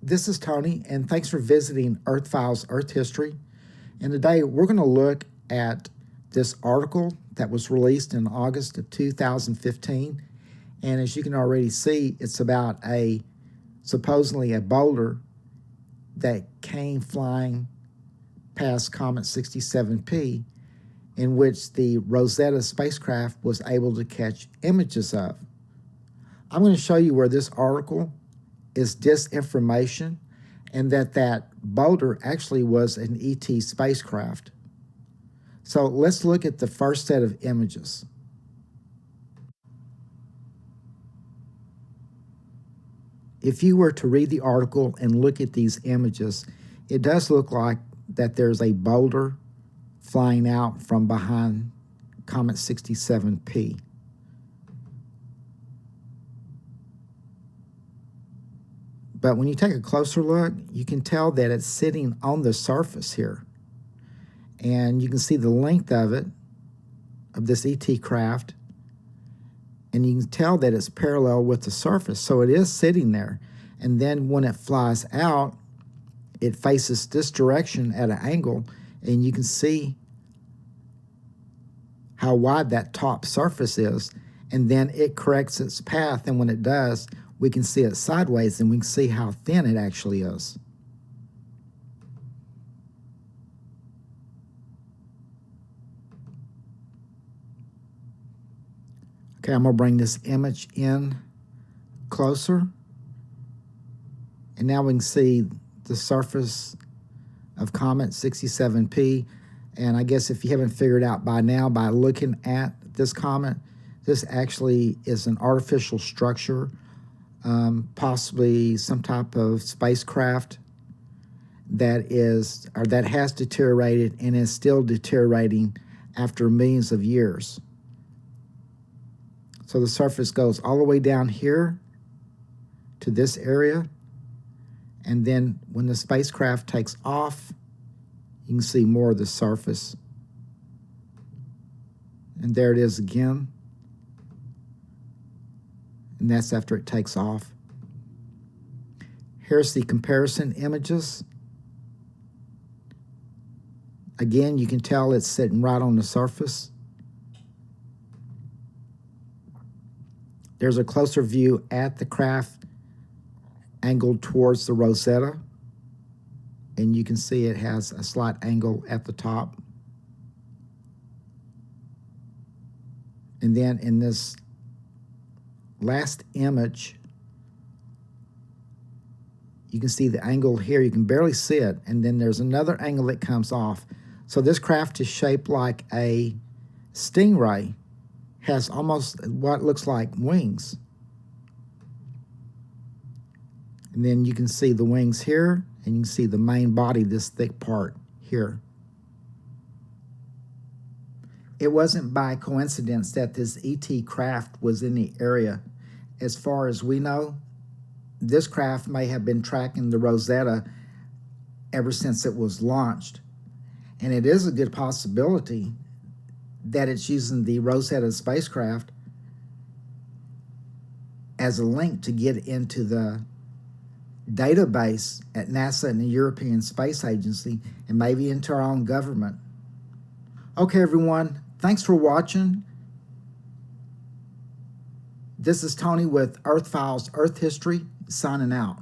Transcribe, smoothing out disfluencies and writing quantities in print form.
This is Tony, and thanks for visiting Earth Files Earth History. And today we're going to look at this article that was released in August of 2015. And as you can already see, it's about supposedly a boulder that came flying past Comet 67P, in which the Rosetta spacecraft was able to catch images of. I'm going to show you where this article is disinformation and that boulder actually was an ET spacecraft. So let's look at the first set of images. If you were to read the article and look at these images, it does look like that there's a boulder flying out from behind Comet 67P. But when you take a closer look, you can tell that it's sitting on the surface here. And you can see the length of it, of this ET craft, and you can tell that it's parallel with the surface. So it is sitting there. And then when it flies out, it faces this direction at an angle, and you can see how wide that top surface is. And then it corrects its path, and when it does, we can see it sideways, and we can see how thin it actually is. Okay, I'm going to bring this image in closer. And now we can see the surface of Comet 67P. And I guess if you haven't figured out by now, by looking at this comet, this actually is an artificial structure, possibly some type of spacecraft that has deteriorated and is still deteriorating after millions of years. So the surface goes all the way down here to this area, and then when the spacecraft takes off, you can see more of the surface. And there it is again. And that's after it takes off. Here's the comparison images. Again, you can tell it's sitting right on the surface. There's a closer view at the craft angled towards the Rosetta, and you can see it has a slight angle at the top. And then in this last image, you can see the angle here. You can barely see it, and then there's another angle that comes off. So this craft is shaped like a stingray, has almost what looks like wings. And then you can see the wings here, and you can see the main body, this thick part here. It wasn't by coincidence that this ET craft was in the area. As far as we know, this craft may have been tracking the Rosetta ever since it was launched. And it is a good possibility that it's using the Rosetta spacecraft as a link to get into the database at NASA and the European Space Agency, and maybe into our own government. Okay, everyone, thanks for watching. This is Tony with Earth Files Earth History, signing out.